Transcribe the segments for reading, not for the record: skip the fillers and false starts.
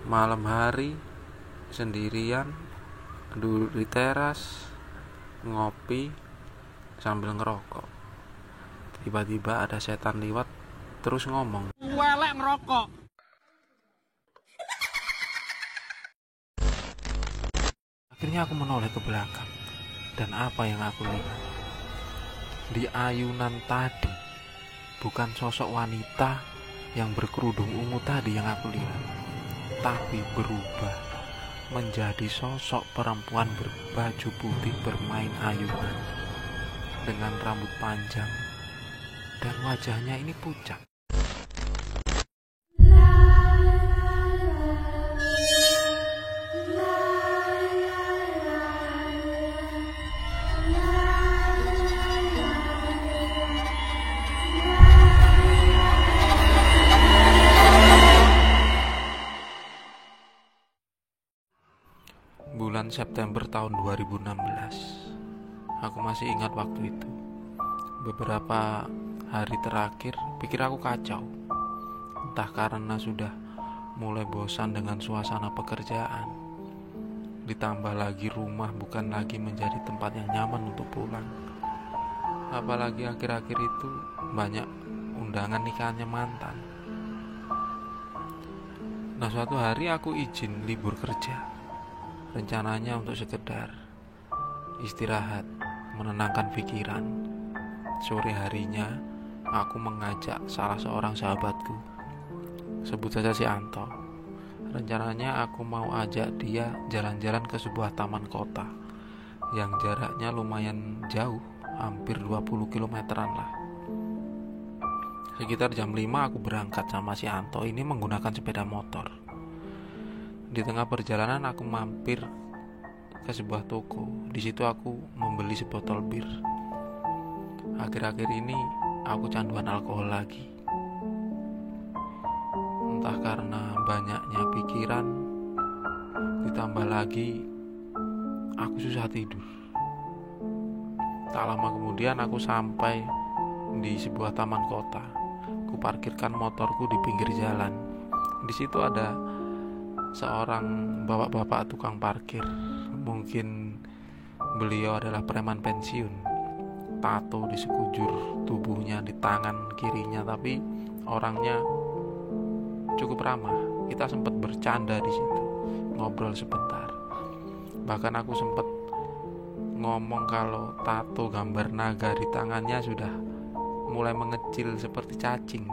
Malam hari sendirian duduk di teras ngopi sambil ngerokok. Tiba-tiba ada setan lewat terus ngomong, "Welek ngerokok." Akhirnya aku menoleh ke belakang. Dan apa yang aku lihat? Di ayunan tadi bukan sosok wanita yang berkerudung ungu tadi yang aku lihat, tapi berubah menjadi sosok perempuan berbaju putih bermain ayunan dengan rambut panjang dan wajahnya ini pucat. Bulan September tahun 2016. Aku masih ingat waktu itu. Beberapa hari terakhir pikir aku kacau. Entah karena sudah mulai bosan dengan suasana pekerjaan, ditambah lagi rumah bukan lagi menjadi tempat yang nyaman untuk pulang. Apalagi akhir-akhir itu banyak undangan nikahannya mantan. Nah, suatu hari aku izin libur kerja. Rencananya untuk sekedar istirahat, menenangkan pikiran. Sore harinya aku mengajak salah seorang sahabatku, sebut saja si Anto. Rencananya aku mau ajak dia jalan-jalan ke sebuah taman kota yang jaraknya lumayan jauh, hampir 20 kilometeran lah. Sekitar jam 5 aku berangkat sama si Anto ini menggunakan sepeda motor. Di tengah perjalanan aku mampir ke sebuah toko. Di situ aku membeli sebotol bir. Akhir-akhir ini aku canduan alkohol lagi. Entah karena banyaknya pikiran, ditambah lagi aku susah tidur. Tak lama kemudian aku sampai di sebuah taman kota. Ku parkirkan motorku di pinggir jalan. Di situ ada seorang bapak-bapak tukang parkir. Mungkin beliau adalah preman pensiun. Tato di sekujur tubuhnya, di tangan kirinya, tapi orangnya cukup ramah. Kita sempat bercanda di situ, ngobrol sebentar. Bahkan aku sempat ngomong kalau tato gambar naga di tangannya sudah mulai mengecil seperti cacing.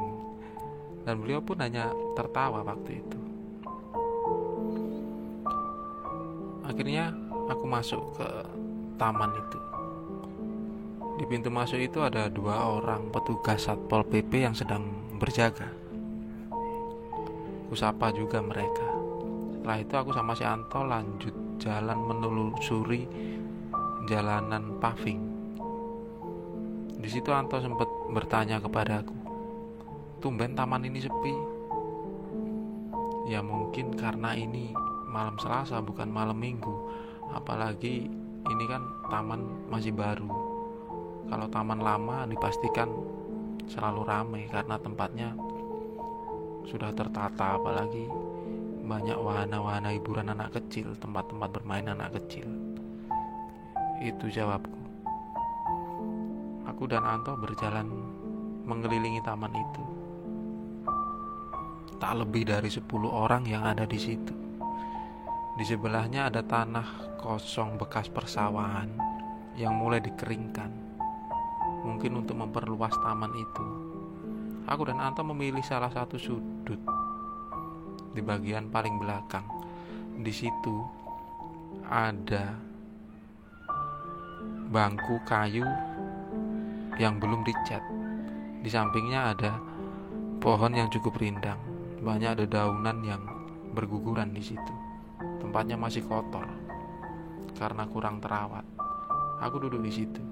Dan beliau pun hanya tertawa waktu itu. Akhirnya aku masuk ke taman itu. Di pintu masuk itu ada 2 orang petugas Satpol PP yang sedang berjaga. Kusapa juga mereka. Setelah itu aku sama si Anto lanjut jalan menelusuri jalanan paving. Di situ Anto sempat bertanya kepadaku, "Tumben taman ini sepi?" Ya mungkin karena ini malam Selasa bukan malam Minggu. Apalagi ini kan taman masih baru. Kalau taman lama dipastikan selalu ramai karena tempatnya sudah tertata. Apalagi banyak wahana-wahana hiburan anak kecil, tempat-tempat bermain anak kecil. Itu jawabku. Aku dan Anto berjalan mengelilingi taman itu. Tak lebih dari 10 orang yang ada di situ. Di sebelahnya ada tanah kosong bekas persawahan yang mulai dikeringkan, mungkin untuk memperluas taman itu. Aku dan Anto memilih salah satu sudut di bagian paling belakang. Di situ ada bangku kayu yang belum dicat. Di sampingnya ada pohon yang cukup rindang. Banyak dedaunan yang berguguran di situ. Tempatnya masih kotor karena kurang terawat. Aku duduk di situ.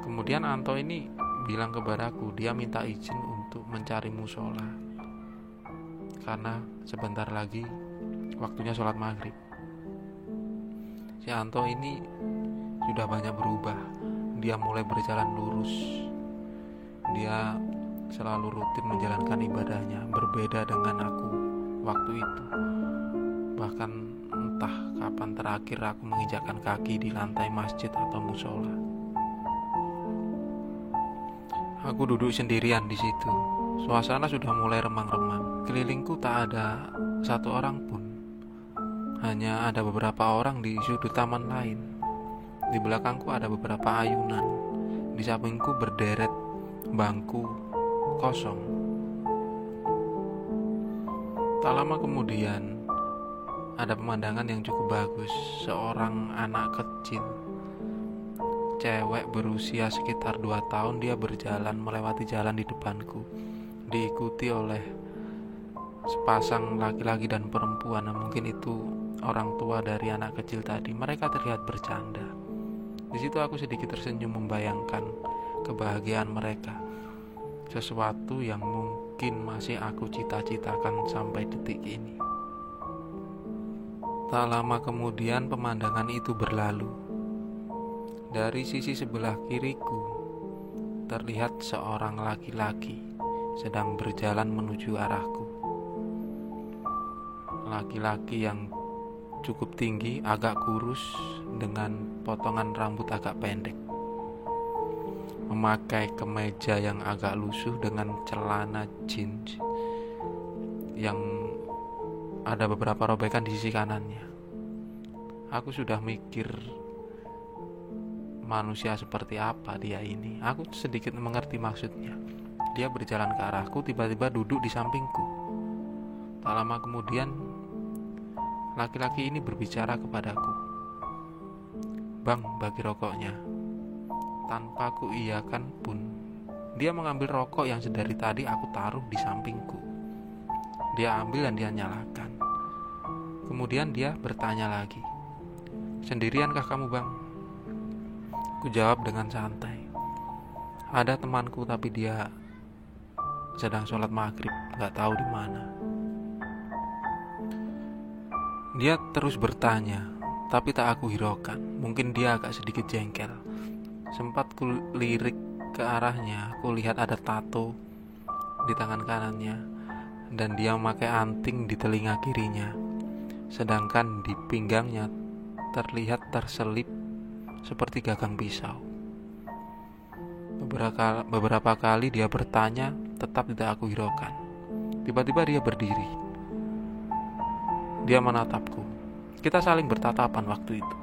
Kemudian Anto ini bilang kepadaku, dia minta izin untuk mencari musola karena sebentar lagi waktunya sholat maghrib. Si Anto ini sudah banyak berubah. Dia mulai berjalan lurus. Dia selalu rutin menjalankan ibadahnya, berbeda dengan aku waktu itu. Bahkan entah kapan terakhir aku menginjakkan kaki di lantai masjid atau musola. Aku duduk sendirian di situ. Suasana sudah mulai remang-remang. Kelilingku tak ada satu orang pun. Hanya ada beberapa orang di sudut taman lain. Di belakangku ada beberapa ayunan. Di sampingku berderet bangku kosong. Tak lama kemudian ada pemandangan yang cukup bagus. Seorang anak kecil, cewek berusia sekitar 2 tahun, dia berjalan melewati jalan di depanku, diikuti oleh sepasang laki-laki dan perempuan. Mungkin itu orang tua dari anak kecil tadi. Mereka terlihat bercanda. Di situ aku sedikit tersenyum membayangkan kebahagiaan mereka. Sesuatu yang mungkin masih aku cita-citakan sampai detik ini. Tak lama kemudian pemandangan itu berlalu. Dari sisi sebelah kiriku terlihat seorang laki-laki sedang berjalan menuju arahku. Laki-laki yang cukup tinggi, agak kurus, dengan potongan rambut agak pendek, memakai kemeja yang agak lusuh dengan celana jeans yang ada beberapa robekan di sisi kanannya. Aku sudah mikir manusia seperti apa dia ini. Aku sedikit mengerti maksudnya. Dia berjalan ke arahku, tiba-tiba duduk di sampingku. Tak lama kemudian laki-laki ini berbicara kepadaku. "Bang, bagi rokoknya." Tanpa ku iyakan pun, dia mengambil rokok yang sedari tadi aku taruh di sampingku. Dia ambil dan dia nyalakan. Kemudian dia bertanya lagi, "Sendiriankah kamu, Bang?" Ku jawab dengan santai, "Ada temanku tapi dia sedang sholat maghrib, gak tahu di mana." Dia terus bertanya, tapi tak aku hiraukan. Mungkin dia agak sedikit jengkel. Sempat ku lirik ke arahnya, ku lihat ada tato di tangan kanannya, dan dia memakai anting di telinga kirinya. Sedangkan di pinggangnya terlihat terselip seperti gagang pisau. Beberapa kali dia bertanya, tetap tidak aku hiraukan. Tiba-tiba dia berdiri. Dia menatapku. Kita saling bertatapan waktu itu.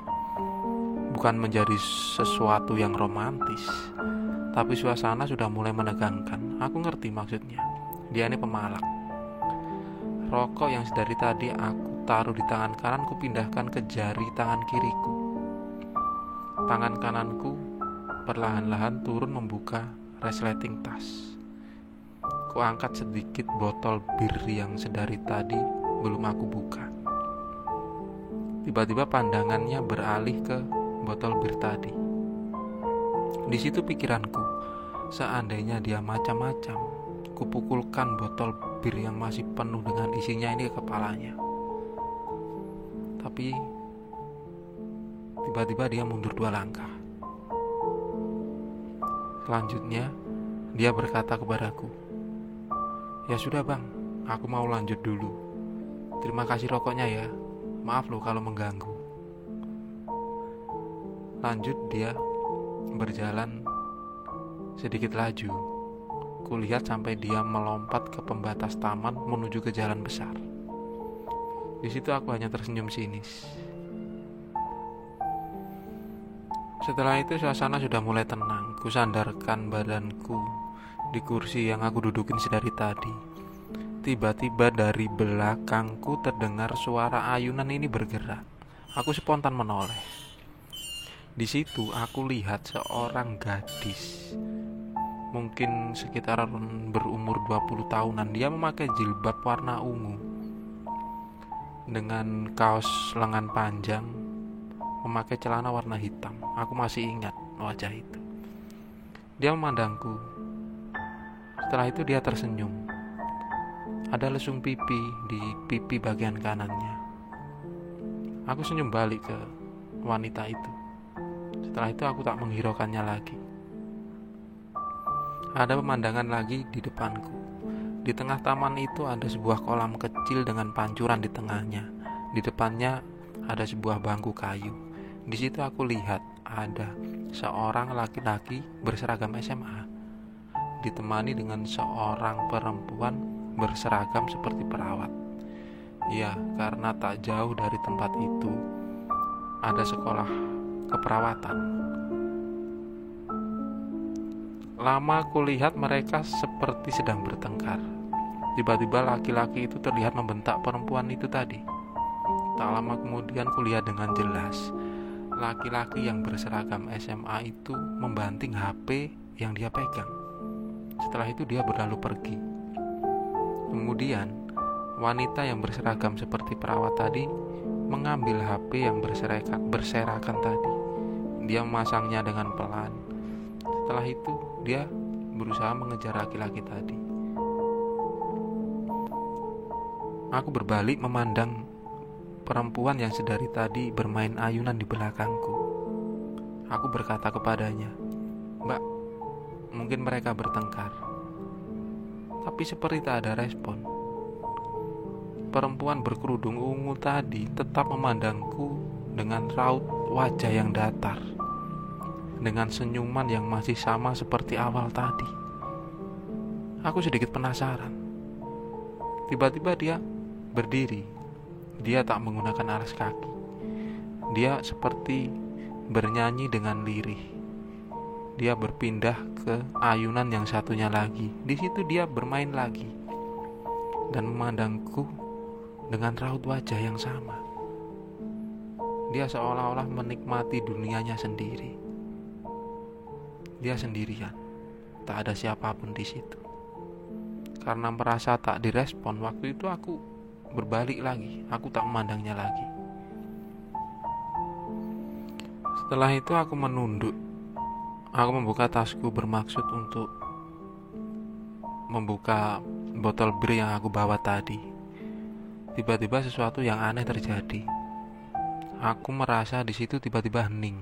Bukan menjadi sesuatu yang romantis, tapi suasana sudah mulai menegangkan. Aku ngerti maksudnya. Dia ini pemalak. Rokok yang sedari tadi aku taruh di tangan kanan, ku pindahkan ke jari tangan kiriku. Tangan kananku perlahan-lahan turun membuka resleting tas. Ku angkat sedikit botol bir yang sedari tadi belum aku buka. Tiba-tiba pandangannya beralih ke botol bir tadi. Di situ pikiranku, seandainya dia macam-macam, kupukulkan botol bir yang masih penuh dengan isinya ini ke kepalanya. Tapi tiba-tiba dia mundur 2 langkah. Selanjutnya dia berkata kepadaku, "Ya sudah, Bang, aku mau lanjut dulu. Terima kasih rokoknya ya. Maaf loh kalau mengganggu." Lanjut dia berjalan sedikit laju. Kulihat sampai dia melompat ke pembatas taman menuju ke jalan besar. Di situ aku hanya tersenyum sinis. Setelah itu suasana sudah mulai tenang. Ku sandarkan badanku di kursi yang aku dudukin sedari tadi. Tiba-tiba dari belakangku terdengar suara ayunan ini bergerak. Aku spontan menoleh. Di situ aku lihat seorang gadis, mungkin sekitar berumur 20 tahunan. Dia memakai jilbab warna ungu dengan kaos lengan panjang, memakai celana warna hitam. Aku masih ingat wajah itu. Dia memandangku. Setelah itu dia tersenyum. Ada lesung pipi di pipi bagian kanannya. Aku senyum balik ke wanita itu. Setelah itu aku tak menghiraukannya lagi. Ada pemandangan lagi di depanku. Di tengah taman itu ada sebuah kolam kecil dengan pancuran di tengahnya. Di depannya ada sebuah bangku kayu. Di situ aku lihat ada seorang laki-laki berseragam SMA ditemani dengan seorang perempuan berseragam seperti perawat. Ya, karena tak jauh dari tempat itu ada sekolah keperawatan. Lama kulihat mereka seperti sedang bertengkar. Tiba-tiba laki-laki itu terlihat membentak perempuan itu tadi. Tak lama kemudian kulihat dengan jelas laki-laki yang berseragam SMA itu membanting HP yang dia pegang. Setelah itu dia berlalu pergi. Kemudian wanita yang berseragam seperti perawat tadi mengambil HP yang berserakan tadi. Dia memasangnya dengan pelan. Setelah itu dia berusaha mengejar laki-laki tadi. Aku berbalik memandang perempuan yang sedari tadi bermain ayunan di belakangku. Aku berkata kepadanya, "Mbak, mungkin mereka bertengkar." Tapi seperti tak ada respon. Perempuan berkerudung ungu tadi tetap memandangku dengan raut wajah yang datar, dengan senyuman yang masih sama seperti awal tadi. Aku sedikit penasaran. Tiba-tiba dia berdiri. Dia tak menggunakan alas kaki. Dia seperti bernyanyi dengan lirih. Dia berpindah ke ayunan yang satunya lagi. Di situ dia bermain lagi dan memandangku dengan raut wajah yang sama. Dia seolah-olah menikmati dunianya sendiri. Dia sendirian, tak ada siapapun di situ. Karena merasa tak direspon, waktu itu aku berbalik lagi. Aku tak memandangnya lagi. Setelah itu aku menunduk. Aku membuka tasku bermaksud untuk membuka botol bir yang aku bawa tadi. Tiba-tiba sesuatu yang aneh terjadi. Aku merasa di situ tiba-tiba hening.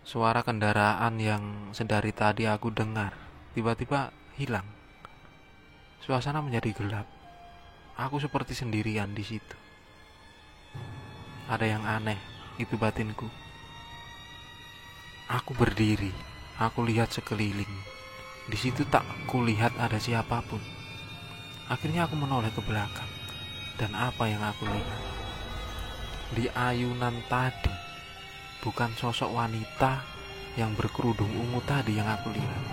Suara kendaraan yang sedari tadi aku dengar tiba-tiba hilang. Suasana menjadi gelap. Aku seperti sendirian di situ. Ada yang aneh, itu batinku. Aku berdiri, aku lihat sekeliling. Di situ tak kulihat ada siapapun. Akhirnya aku menoleh ke belakang. Dan apa yang aku lihat? Di ayunan tadi, bukan sosok wanita yang berkerudung ungu tadi yang aku lihat,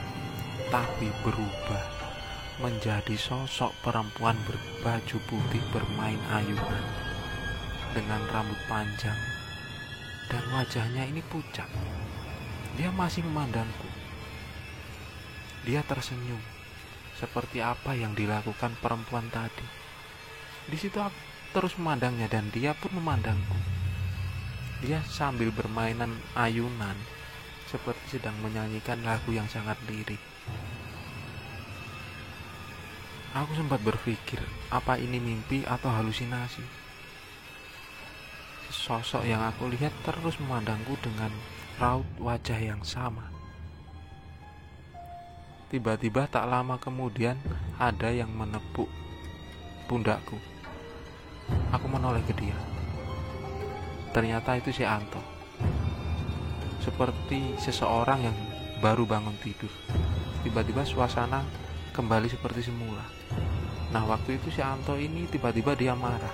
tapi berubah menjadi sosok perempuan berbaju putih bermain ayunan dengan rambut panjang dan wajahnya ini pucat. Dia masih memandangku. Dia tersenyum seperti apa yang dilakukan perempuan tadi. Di situ aku terus memandangnya dan dia pun memandangku. Dia sambil bermainan ayunan seperti sedang menyanyikan lagu yang sangat lirik. Aku sempat berpikir, apa ini mimpi atau halusinasi? Sosok yang aku lihat terus memandangku dengan raut wajah yang sama. Tiba-tiba tak lama kemudian ada yang menepuk pundakku. Aku menoleh ke dia. Ternyata itu si Anto. Seperti seseorang yang baru bangun tidur. Tiba-tiba suasana kembali seperti semula. Nah, waktu itu si Anto ini tiba-tiba dia marah.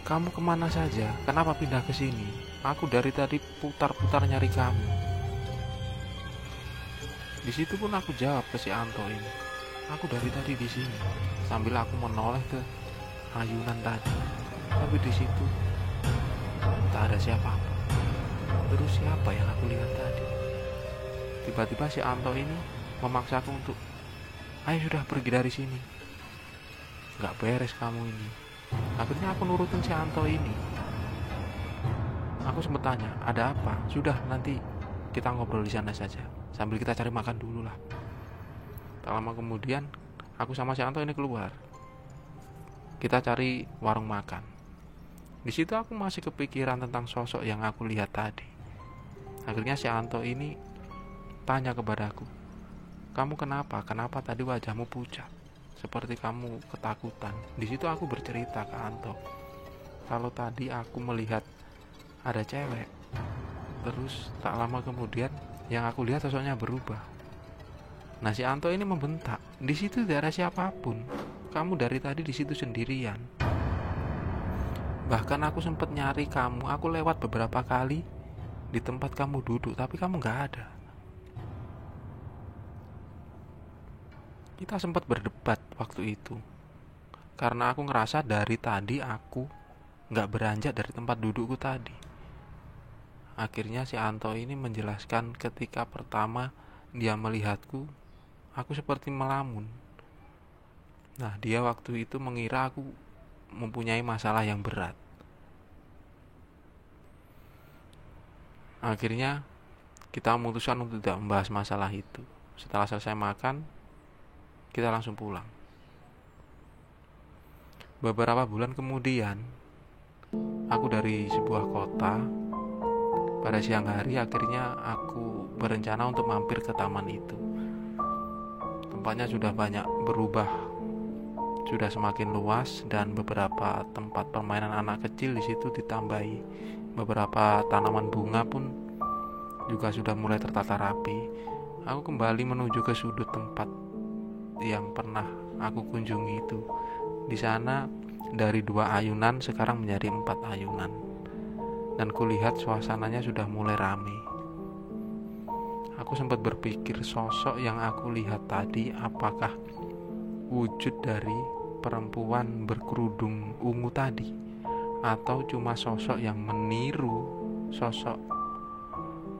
"Kamu kemana saja? Kenapa pindah ke sini? Aku dari tadi putar-putar nyari kamu." Di situ pun aku jawab ke si Anto ini, "Aku dari tadi di sini." Sambil aku menoleh ke ayunan tadi. Tapi di situ tak ada siapa-apa. Terus siapa yang aku lihat tadi? Tiba-tiba si Anto ini memaksaku untuk, "Ayo sudah pergi dari sini. Gak beres kamu ini." Akhirnya aku nurutin si Anto ini. Aku sempat tanya, "Ada apa?" "Sudah, nanti kita ngobrol di sana saja. Sambil kita cari makan dulu lah." Tak lama kemudian, aku sama si Anto ini keluar. Kita cari warung makan. Di situ aku masih kepikiran tentang sosok yang aku lihat tadi. Akhirnya si Anto ini tanya kepadaku, kamu kenapa? Kenapa tadi wajahmu pucat? Seperti kamu ketakutan. Di situ aku bercerita ke Anto. Kalau tadi aku melihat ada cewek, terus tak lama kemudian yang aku lihat sosoknya berubah. Nah, si Anto ini membentak. Di situ tidak ada siapapun. Kamu dari tadi di situ sendirian. Bahkan aku sempat nyari kamu. Aku lewat beberapa kali di tempat kamu duduk, tapi kamu gak ada. Kita sempat berdebat waktu itu, karena aku ngerasa dari tadi aku gak beranjak dari tempat dudukku tadi. Akhirnya si Anto ini menjelaskan ketika pertama dia melihatku, aku seperti melamun. Nah, dia waktu itu mengira aku mempunyai masalah yang berat. Akhirnya kita memutuskan untuk tidak membahas masalah itu. Setelah selesai makan, kita langsung pulang. Beberapa bulan kemudian, aku dari sebuah kota. Pada siang hari akhirnya aku berencana untuk mampir ke taman itu. Tempatnya sudah banyak berubah, sudah semakin luas, dan beberapa tempat permainan anak kecil di situ ditambahi. Beberapa tanaman bunga pun juga sudah mulai tertata rapi. Aku kembali menuju ke sudut tempat yang pernah aku kunjungi itu. Di sana dari 2 ayunan sekarang menjadi 4 ayunan. Dan kulihat suasananya sudah mulai ramai. Aku sempat berpikir sosok yang aku lihat tadi apakah wujud dari perempuan berkerudung ungu tadi, atau cuma sosok yang meniru sosok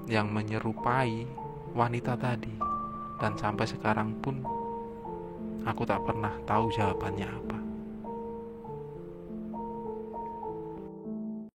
yang menyerupai wanita tadi. Dan sampai sekarang pun aku tak pernah tahu jawabannya apa.